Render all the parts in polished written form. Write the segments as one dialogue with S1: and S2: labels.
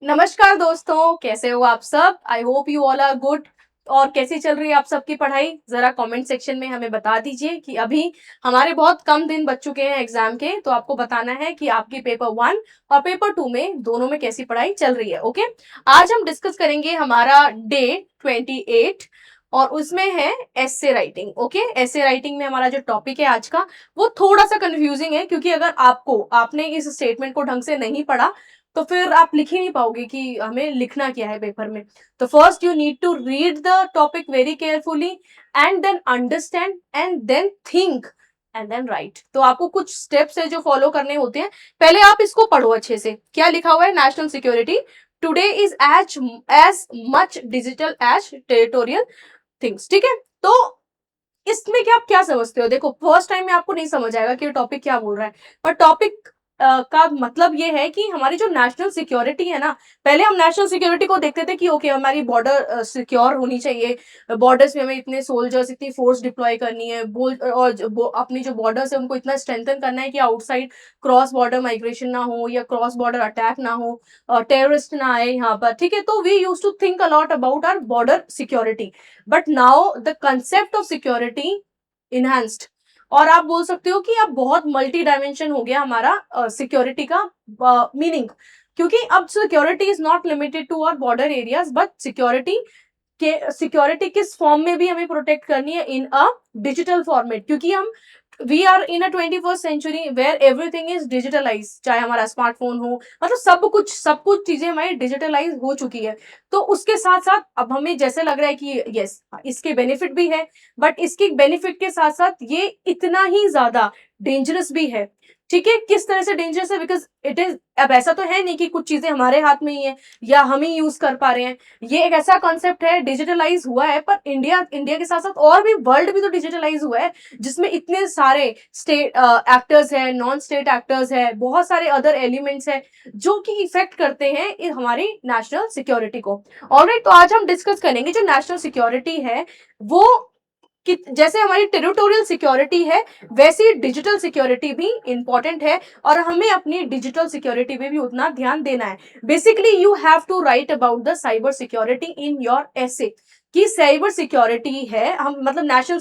S1: नमस्कार दोस्तों, कैसे हो आप सब? I hope you all are good. और कैसी चल रही है आप सबकी पढ़ाई? जरा कमेंट सेक्शन में हमें बता दीजिए कि अभी हमारे बहुत कम दिन बच चुके हैं एग्जाम के, तो आपको बताना है कि आपकी पेपर 1 और पेपर 2 में दोनों में कैसी पढ़ाई चल रही है। ओके, आज हम डिस्कस करेंगे हमारा डे 28 और उसमें है essay writing. Okay, essay writing में हमारा जो टॉपिक है आज का वो थोड़ा सा कंफ्यूजिंग है, क्योंकि अगर आपने इस स्टेटमेंट को ढंग से नहीं पढ़ा तो फिर आप लिख ही नहीं पाओगे कि हमें लिखना क्या है पेपर में। तो first you need to read the topic very carefully and then understand and then think and then write. तो आपको कुछ स्टेप्स है जो फॉलो करने होते हैं। पहले आप इसको पढ़ो अच्छे से। क्या लिखा हुआ है? National security today is as much digital as territorial things. ठीक है, तो इसमें क्या आप क्या समझते हो? देखो, फर्स्ट टाइम में आपको नहीं समझ आएगा कि टॉपिक क्या बोल रहा है, पर टॉपिक का मतलब ये है कि हमारी जो नेशनल सिक्योरिटी है ना, पहले हम नेशनल सिक्योरिटी को देखते थे कि ओके हमारी बॉर्डर सिक्योर होनी चाहिए, बॉर्डर्स में हमें इतने सोल्जर्स इतनी फोर्स डिप्लॉय करनी है, और अपनी जो बॉर्डर्स है उनको इतना स्ट्रेंथन करना है कि आउटसाइड क्रॉस बॉर्डर माइग्रेशन ना हो या क्रॉस बॉर्डर अटैक ना हो, टेररिस्ट ना आए यहाँ पर। ठीक है, तो we use to think a lot about our border security, but now the concept of security enhanced. और आप बोल सकते हो कि अब बहुत मल्टी डायमेंशन हो गया हमारा सिक्योरिटी का मीनिंग, क्योंकि अब security is not limited to our border areas, but security किस फॉर्म में भी हमें प्रोटेक्ट करनी है, इन अ डिजिटल फॉर्मेट, क्योंकि हम we are in a 21st century where everything is digitalize. चाहे हमारा स्मार्टफोन हो, मतलब सब कुछ चीजें हमारी डिजिटलाइज हो चुकी है। तो उसके साथ साथ अब हमें जैसे लग रहा है कि यस, इसके बेनिफिट भी है, बट इसके बेनिफिट के साथ साथ ये इतना ही ज्यादा डेंजरस भी है। ठीक है, किस तरह से डेंजरस है? बिकॉज इट इज, अब ऐसा तो है नहीं कि कुछ चीजें हमारे हाथ में ही है या हम ही यूज कर पा रहे हैं। ये एक ऐसा कॉन्सेप्ट है, डिजिटलाइज हुआ है, पर इंडिया के साथ साथ और भी वर्ल्ड भी तो डिजिटलाइज हुआ है, जिसमें इतने सारे स्टेट एक्टर्स है, नॉन स्टेट एक्टर्स है, बहुत सारे अदर एलिमेंट्स है जो कि इफेक्ट करते हैं हमारी नेशनल सिक्योरिटी को। ऑलराइट, तो आज हम डिस्कस करेंगे जो नेशनल सिक्योरिटी है वो कि जैसे हमारी टेरिटोरियल सिक्योरिटी है, वैसी डिजिटल सिक्योरिटी भी इंपॉर्टेंट है, और हमें अपनी डिजिटल सिक्योरिटी पे भी उतना ध्यान देना है। Basically you have to write about the cyber security in your essay, कि साइबर सिक्योरिटी है हम, मतलब नेशनल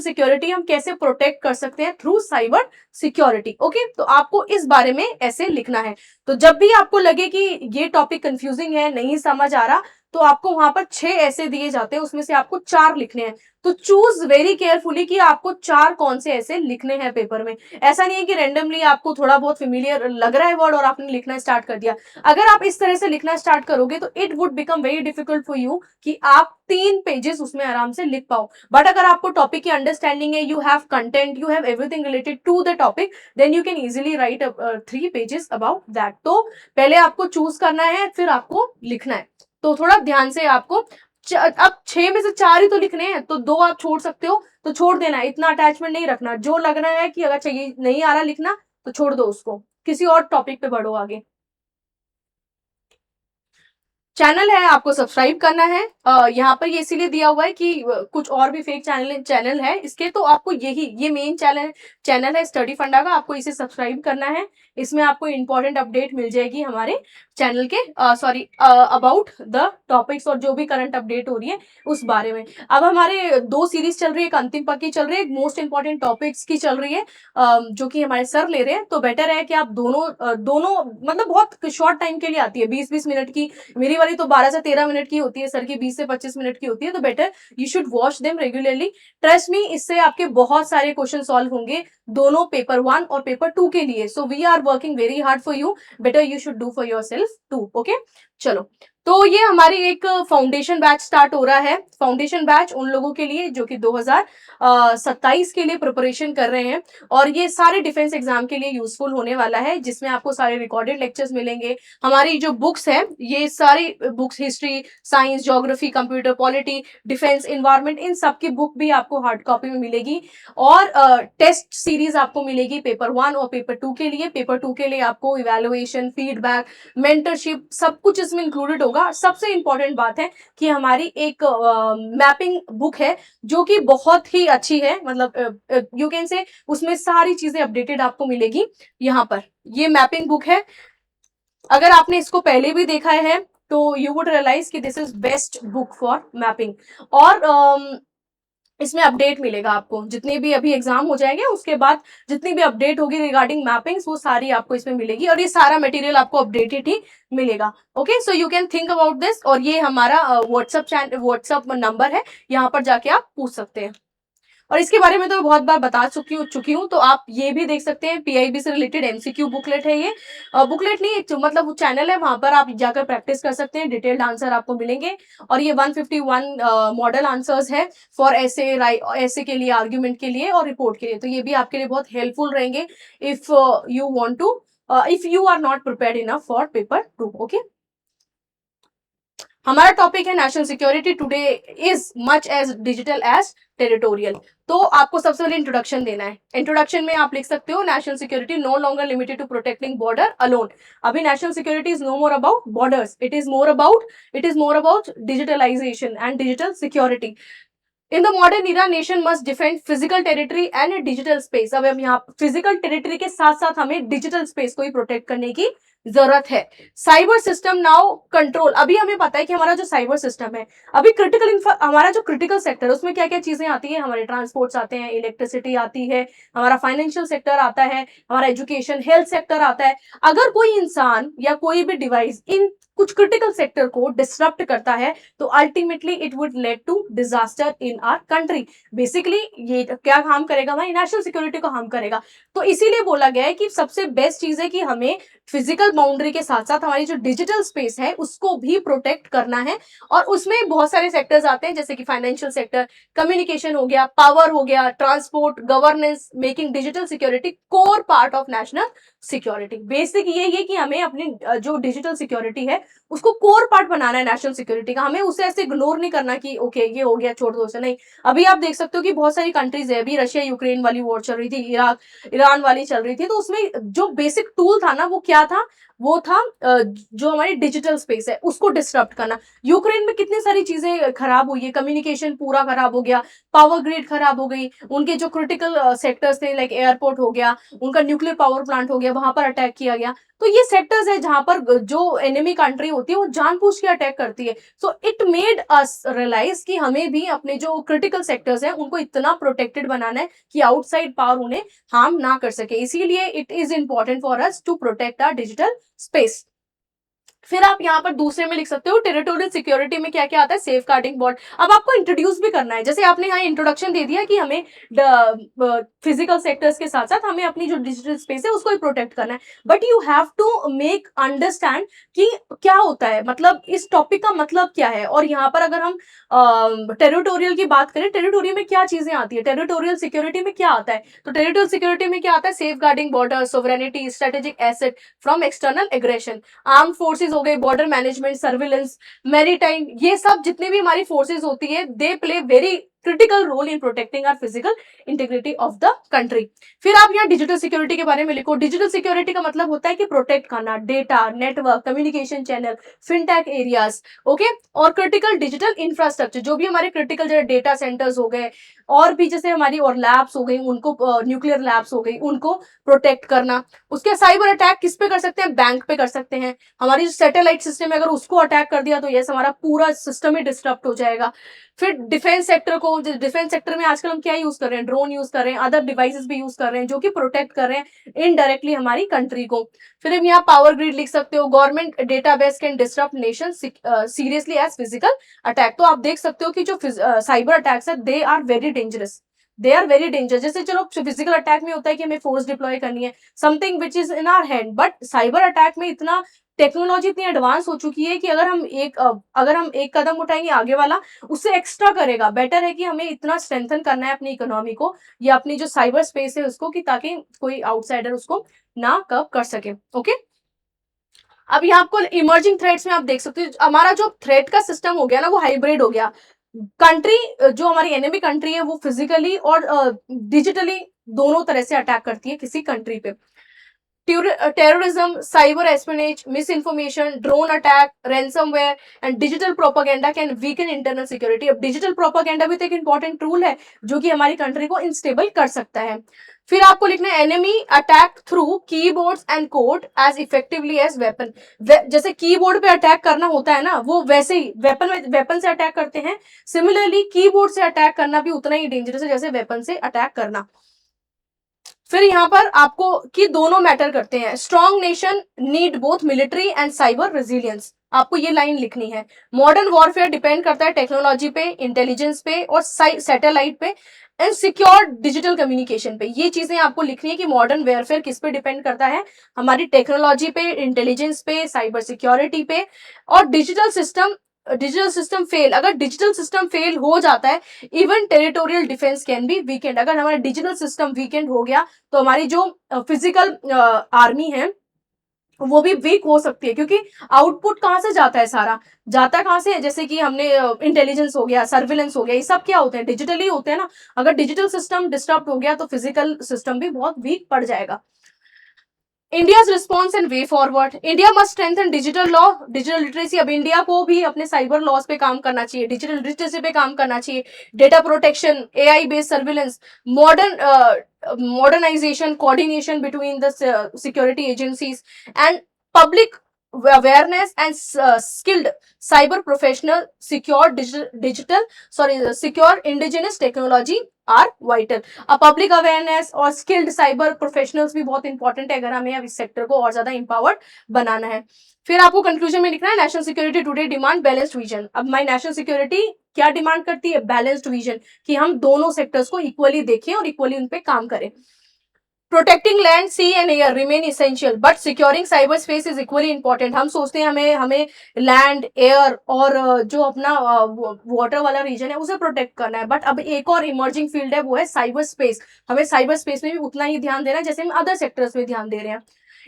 S1: सिक्योरिटी हम कैसे प्रोटेक्ट कर सकते हैं थ्रू साइबर सिक्योरिटी। ओके, तो आपको इस बारे में ऐसे लिखना है। तो जब भी आपको लगे कि ये टॉपिक कंफ्यूजिंग है, नहीं समझ आ रहा, तो आपको वहां पर 6 ऐसे दिए जाते हैं, उसमें से आपको 4 लिखने हैं। तो चूज वेरी केयरफुली कि आपको 4 कौन से ऐसे लिखने हैं पेपर में। ऐसा नहीं है कि रेंडमली आपको थोड़ा बहुत फेमिलियर लग रहा है वर्ड और आपने लिखना स्टार्ट कर दिया। अगर आप इस तरह से लिखना स्टार्ट करोगे तो it would become very difficult for you कि आप 3 पेजेस उसमें आराम से लिख पाओ। बट अगर आपको टॉपिक की अंडरस्टैंडिंग है, you have content, you have everything related to the topic, then you can easily write 3 pages about that. तो पहले आपको चूज करना है, फिर आपको लिखना है। तो थोड़ा ध्यान से आपको अब 6 में से 4 ही तो लिखने हैं, तो 2 आप छोड़ सकते हो तो छोड़ देना, इतना अटैचमेंट नहीं रखना। जो लग रहा है कि अगर चाहिए नहीं आ रहा लिखना तो छोड़ दो उसको, किसी और टॉपिक पे बढ़ो आगे। चैनल है, आपको सब्सक्राइब करना है। यहाँ पर ये इसीलिए दिया हुआ है कि कुछ और भी फेक चैनल है इसके, तो आपको ये मेन चैनल है स्टडी फंडा का, आपको इसे सब्सक्राइब करना है। इसमें आपको इंपॉर्टेंट अपडेट मिल जाएगी हमारे चैनल के, सॉरी, अबाउट द टॉपिक्स, और जो भी करंट अपडेट हो रही है उस बारे में। अब हमारे 2 सीरीज चल रही है, एक अंतिम पक्की चल रही है, एक मोस्ट इंपॉर्टेंट टॉपिक्स की चल रही है, जो कि हमारे सर ले रहे हैं। तो बेटर है कि आप दोनों मतलब बहुत शॉर्ट टाइम के लिए आती है, 20-20 मिनट की। मेरी वाली तो 12 से 13 मिनट की होती है, सर की 20 से 25 मिनट की होती है। तो better you should watch them regularly. Trust me, इससे आपके बहुत सारे क्वेश्चन सॉल्व होंगे, दोनों पेपर 1 और पेपर 2 के लिए। So we are working very hard for you, better you should do for your self too. Okay, चलो। तो ये हमारी एक फाउंडेशन बैच स्टार्ट हो रहा है। फाउंडेशन बैच उन लोगों के लिए जो कि 2027 के लिए प्रिपरेशन कर रहे हैं, और ये सारे डिफेंस एग्जाम के लिए यूजफुल होने वाला है, जिसमें आपको सारे रिकॉर्डेड लेक्चर्स मिलेंगे। हमारी जो बुक्स है, ये सारी books, history, science, geography, computer, polity, defence, environment, इन सब की बुक भी आपको हार्ड कॉपी में मिलेगी। और टेस्ट सीरीज आपको मिलेगी पेपर 1 और पेपर 2 के लिए। पेपर 2 के लिए आपको इवेलुएशन, फीडबैक, मेंटरशिप, सब कुछ इसमें इंक्लूडेड होगा। सबसे इंपॉर्टेंट बात है कि हमारी एक मैपिंग बुक है जो कि बहुत ही अच्छी है, मतलब यू कैन से उसमें सारी चीजें अपडेटेड आपको मिलेगी। यहाँ पर ये मैपिंग बुक है, अगर आपने इसको पहले भी देखा है तो यू वुड रियलाइज कि this is best book for mapping. और इसमें अपडेट मिलेगा आपको, जितने भी अभी एग्जाम हो जाएंगे उसके बाद जितनी भी अपडेट होगी रिगार्डिंग मैपिंग्स वो सारी आपको इसमें मिलेगी, और ये सारा मटेरियल आपको अपडेटेड ही मिलेगा। Okay, so you can think about this. और ये हमारा व्हाट्सअप नंबर है, यहाँ पर जाके आप पूछ सकते हैं। और इसके बारे में तो मैं बहुत बार बता चुकी हूँ, तो आप ये भी देख सकते हैं। पीआईबी से रिलेटेड एमसीक्यू बुकलेट है ये, बुकलेट नहीं मतलब वो चैनल है, वहां पर आप जाकर प्रैक्टिस कर सकते हैं, डिटेल्ड आंसर आपको मिलेंगे। और ये 151 मॉडल आंसर्स है फॉर ऐसे के लिए, आर्ग्यूमेंट के लिए और रिपोर्ट के लिए, तो ये भी आपके लिए बहुत हेल्पफुल रहेंगे if you want to if you are not prepared enough for paper 2। Okay, हमारा टॉपिक है national security today is much as digital as territorial. तो आपको सबसे पहले इंट्रोडक्शन देना है। इंट्रोडक्शन में आप लिख सकते हो national security no longer limited to protecting border alone. अभी national security is no more about borders, it is more about digitalisation and digital security. In the modern era nation must defend physical territory and digital space. अब हम यहाँ physical territory के साथ साथ हमें digital space को ही protect करने की जरूरत है। Cyber system now control. अभी हमें पता है कि हमारा जो साइबर सिस्टम है, अभी हमारा जो क्रिटिकल सेक्टर है उसमें क्या क्या चीजें आती है, हमारे ट्रांसपोर्ट्स आते हैं, इलेक्ट्रिसिटी आती है, हमारा फाइनेंशियल सेक्टर आता है, हमारा एजुकेशन हेल्थ सेक्टर आता है। अगर कोई इंसान या कोई भी डिवाइस इन कुछ क्रिटिकल सेक्टर को डिसरप्ट करता है तो ultimately it would lead to disaster in our country. Basically ये क्या हार्म करेगा, हमारी नेशनल सिक्योरिटी को हार्म करेगा। तो इसीलिए बोला गया है कि सबसे बेस्ट चीज है कि हमें फिजिकल बाउंड्री के साथ साथ हमारी जो डिजिटल स्पेस है उसको भी प्रोटेक्ट करना है। और उसमें बहुत सारे सेक्टर्स आते हैं, जैसे कि फाइनेंशियल सेक्टर, कम्युनिकेशन हो गया, पावर हो गया, transport, governance, making digital security core part of national security. Basic ये है कि हमें अपनी जो डिजिटल सिक्योरिटी है उसको कोर पार्ट बनाना है नेशनल सिक्योरिटी का। हमें उसे ऐसे इग्नोर नहीं करना कि ओके ये हो गया छोड़ दो उसे, नहीं। अभी आप देख सकते हो कि बहुत सारी कंट्रीज है, अभी रशिया यूक्रेन वाली वॉर चल रही थी, इराक ईरान वाली चल रही थी, तो उसमें जो बेसिक टूल था ना वो क्या था, वो था जो हमारी डिजिटल स्पेस है उसको डिस्टर्ब करना। यूक्रेन में कितनी सारी चीजें खराब हुई है, कम्युनिकेशन पूरा खराब हो गया, पावर ग्रिड खराब हो गई, उनके जो क्रिटिकल सेक्टर्स थे लाइक एयरपोर्ट हो गया, उनका न्यूक्लियर पावर प्लांट हो गया, वहां पर अटैक किया गया। तो ये सेक्टर्स है जहां पर जो एनिमी कंट्री होती है वो जानबूझ के अटैक करती है। So it made us realize कि हमें भी अपने जो क्रिटिकल सेक्टर्स हैं उनको इतना प्रोटेक्टेड बनाना है कि आउटसाइड पावर उन्हें हार्म ना कर सके। इसीलिए it is important for us to protect our digital space. फिर आप यहाँ पर दूसरे में लिख सकते हो टेरिटोरियल सिक्योरिटी में क्या क्या आता है, सेफ गार्डिंग बॉर्ड। अब आपको इंट्रोड्यूस भी करना है, जैसे आपने यहाँ इंट्रोडक्शन दे दिया कि हमें फिजिकल सेक्टर्स के साथ साथ हमें अपनी जो डिजिटल स्पेस है उसको ही प्रोटेक्ट करना है, but you have to make understand कि क्या होता है, मतलब इस टॉपिक का मतलब क्या है। और यहाँ पर अगर हम टेरिटोरियल की बात करें, टेरिटोरियल में क्या चीजें आती है, टेरिटोरियल सिक्योरिटी में क्या आता है, तो टेरिटोरियल सिक्योरिटी में क्या आता है, safeguarding border, sovereignty, strategic asset from external aggression, armed forces हो गए, बॉर्डर मैनेजमेंट, सर्विलेंस, मैरीटाइम, ये सब जितने भी हमारी फोर्सेज होती है they play very critical role in protecting our physical integrity of the country. फिर आप यहाँ डिजिटल सिक्योरिटी के बारे में लिखो। डिजिटल सिक्योरिटी का मतलब होता है कि प्रोटेक्ट करना data, network, communication channel, fintech areas, okay, और क्रिटिकल डिजिटल इंफ्रास्ट्रक्चर, जो भी हमारे क्रिटिकल जैसे डेटा सेंटर्स हो गए और भी जैसे हमारी और लैब्स हो गई, उनको न्यूक्लियर लैब्स हो गई, उनको प्रोटेक्ट करना। उसके साइबर अटैक किस पे कर सकते हैं, बैंक पे कर सकते हैं। हमारी जो सैटेलाइट सिस्टम है अगर उसको अटैक कर दिया तो यस हमारा पूरा सिस्टम ही डिस्टर्ब हो जाएगा। फिर डिफेंस सेक्टर को, डिफेंस सेक्टर में आजकल हम क्या यूज कर रहे हैं, ड्रोन यूज कर रहे हैं, अदर डिवाइसेस भी यूज कर रहे हैं जो कि प्रोटेक्ट कर रहे हैं इनडायरेक्टली हमारी कंट्री को। फिर हम यहाँ पावर ग्रिड लिख सकते हो, government database can disturb nation seriously as physical attack. तो आप देख सकते हो कि जो साइबर अटैक्स है they are very dangerous, they are very dangerous. जैसे चलो फिजिकल अटैक में होता है कि हमें फोर्स डिप्लॉय करनी है, something which is in our hand, but cyber attack में इतना टेक्नोलॉजी इतनी एडवांस हो चुकी है कि अगर हम एक कदम उठाएंगे आगे वाला उससे एक्स्ट्रा करेगा। बेटर है कि हमें इतना स्ट्रेंथन करना है अपनी इकोनॉमी को या अपनी जो साइबर स्पेस है उसको, कि ताकि कोई आउटसाइडर उसको ना कब कर सके। ओके, अब यहाँ आपको इमर्जिंग थ्रेट्स में आप देख सकते हो हमारा जो थ्रेट का सिस्टम हो गया ना वो हाइब्रिड हो गया। कंट्री जो हमारी एनिमी कंट्री है वो फिजिकली और डिजिटली दोनों तरह से अटैक करती है किसी कंट्री पे। terrorism, cyber espionage, misinformation, drone attack, ransomware and digital propaganda can weaken internal security. अब digital propaganda भी तो एक important tool है जो कि हमारी country को instable कर सकता है. फिर आपको लिखना है enemy attack through keyboards and code as effectively as weapon. जैसे कीबोर्ड पे अटैक करना होता है ना, वो वैसे ही वेपन से अटैक करते हैं. सिमिलरली कीबोर्ड से अटैक करना भी उतना ही डेंजरस है जैसे वेपन से अटैक करना. फिर यहाँ पर आपको कि दोनों मैटर करते हैं. Strong nation need both military and cyber resilience. आपको ये लाइन लिखनी है. मॉडर्न वॉरफेयर डिपेंड करता है टेक्नोलॉजी पे, इंटेलिजेंस पे और सैटेलाइट पे एंड सिक्योर डिजिटल कम्युनिकेशन पे. ये चीजें आपको लिखनी है कि मॉडर्न वेयरफेयर किस पे डिपेंड करता है, हमारी टेक्नोलॉजी पे, इंटेलिजेंस पे, साइबर सिक्योरिटी पे और डिजिटल सिस्टम फेल. अगर डिजिटल सिस्टम फेल हो जाता है, even territorial defence can be weekend. अगर हमारा डिजिटल सिस्टम वीकेंड हो गया तो हमारी जो फिजिकल आर्मी है वो भी वीक हो सकती है, क्योंकि आउटपुट कहाँ से जाता है, सारा जाता कहाँ से है. जैसे कि हमने इंटेलिजेंस हो गया, सर्विलेंस हो गया, ये सब क्या होते हैं, डिजिटली होते हैं ना. अगर डिजिटल सिस्टम डिस्टर्ब हो गया तो फिजिकल सिस्टम भी बहुत वीक पड़ जाएगा. India's response and way forward. India must strengthen digital law, digital literacy. अब इंडिया को भी अपने साइबर लॉस पे काम करना चाहिए, डिजिटल लिटरेसी पे काम करना चाहिए, data protection, AI based surveillance, modernization, coordination between the security agencies and public awareness and skilled cyber professional, secure indigenous technology are vital. अब पब्लिक अवेयरनेस और स्किल्ड साइबर प्रोफेशनल्स भी बहुत इंपॉर्टेंट है अगर हमें अब इस सेक्टर को और ज्यादा इंपावर्ड बनाना है. फिर आपको कंक्लूजन में लिखना है national security today demand balanced vision. अब हमारी नेशनल सिक्योरिटी क्या डिमांड करती है, बैलेंस्ड विजन, कि हम दोनों सेक्टर्स को इक्वली देखें और इक्वली उन पे काम करें. Protecting land, sea and air remain essential but securing cyber space is equally important. हम सोचते हैं हमें लैंड, एयर और जो अपना वाटर वाला रीजन है उसे प्रोटेक्ट करना है, बट अब एक और इमर्जिंग फील्ड है वो है साइबर स्पेस. हमें साइबर स्पेस में भी उतना ही ध्यान देना है जैसे हम अदर सेक्टर्स में ध्यान दे रहे हैं.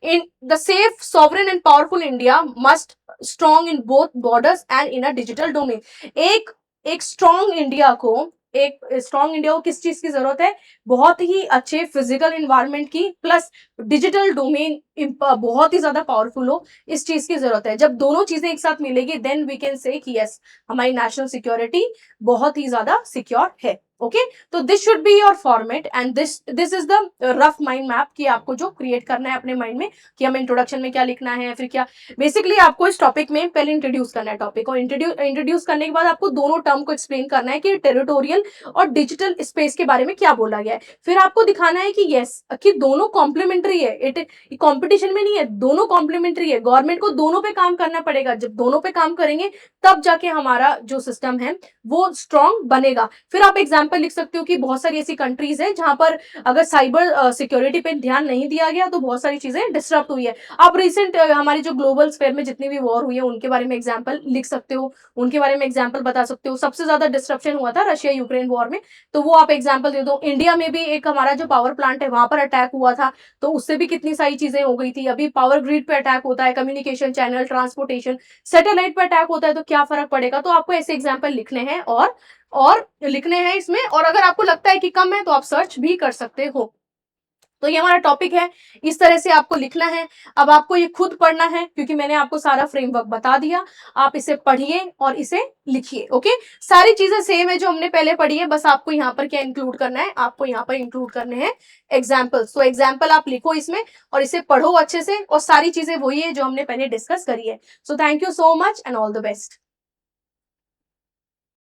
S1: In the safe, sovereign and powerful India must strong in both borders and in a digital domain. एक स्ट्रॉन्ग इंडिया को किस चीज की जरूरत है, बहुत ही अच्छे फिजिकल इन्वायरमेंट की, प्लस डिजिटल डोमेन बहुत ही ज्यादा पावरफुल हो, इस चीज की जरूरत है. जब दोनों चीजें एक साथ मिलेगी देन वी कैन से कि यस हमारी नेशनल सिक्योरिटी बहुत ही ज्यादा सिक्योर है. ओके, तो this should be your format and this is the rough mind map कि आपको जो क्रिएट करना है अपने माइंड में कि हमें इंट्रोडक्शन में क्या लिखना है, फिर क्या बेसिकली आपको इस टॉपिक में पहले इंट्रोड्यूस करना है टॉपिक, और इंट्रोड्यूस करने के बाद आपको दोनों टर्म को एक्सप्लेन करना है कि टेरिटोरियल और डिजिटल स्पेस के बारे में क्या बोला गया है. फिर आपको दिखाना है कि यस कि दोनों कॉम्प्लीमेंट्री है, इट कॉम्पिटिशन में नहीं है, दोनों कॉम्प्लीमेंट्री है. गवर्नमेंट को दोनों पे काम करना पड़ेगा, जब दोनों पे काम करेंगे तब जाके हमारा जो सिस्टम है वो स्ट्रॉन्ग बनेगा. फिर आप एग्जाम्पल लिख सकते हो कि बहुत सारी ऐसी कंट्रीज है जहां पर अगर साइबर सिक्योरिटी पे ध्यान नहीं दिया गया तो बहुत सारी चीजें डिस्टर्ब हुई है. आप रिसेंट हमारी जो ग्लोबल स्फेयर में जितनी भी वॉर हुई है उनके बारे में एग्जाम्पल लिख सकते हो, उनके बारे में एग्जाम्पल बता सकते हो. सबसे ज्यादा डिस्ट्रप्शन हुआ था रशिया यूक्रेन वॉर में, तो वो आप एग्जाम्पल दे दो. इंडिया में भी एक हमारा जो पावर प्लांट है वहां पर अटैक हुआ था, तो उससे भी कितनी सारी चीजें हो गई थी. अभी पावर ग्रिड पे अटैक होता है, कम्युनिकेशन चैनल, ट्रांसपोर्टेशन, सैटेलाइट पे अटैक होता है, तो क्या फर्क पड़ेगा. तो आपको ऐसे एग्जाम्पल लिखने हैं और लिखने हैं इसमें, और अगर आपको लगता है कि कम है तो आप सर्च भी कर सकते हो. तो ये हमारा टॉपिक है, इस तरह से आपको लिखना है. अब आपको ये खुद पढ़ना है क्योंकि मैंने आपको सारा फ्रेमवर्क बता दिया. आप इसे पढ़िए और इसे लिखिए. ओके, सारी चीजें सेम है जो हमने पहले पढ़ी है, बस आपको यहाँ पर क्या इंक्लूड करना है, आपको यहाँ पर इंक्लूड करने हैं एग्जाम्पल. सो एग्जाम्पल आप लिखो इसमें और इसे पढ़ो अच्छे से, और सारी चीजें वही है जो हमने पहले डिस्कस करी है. So thank you so much and all the best.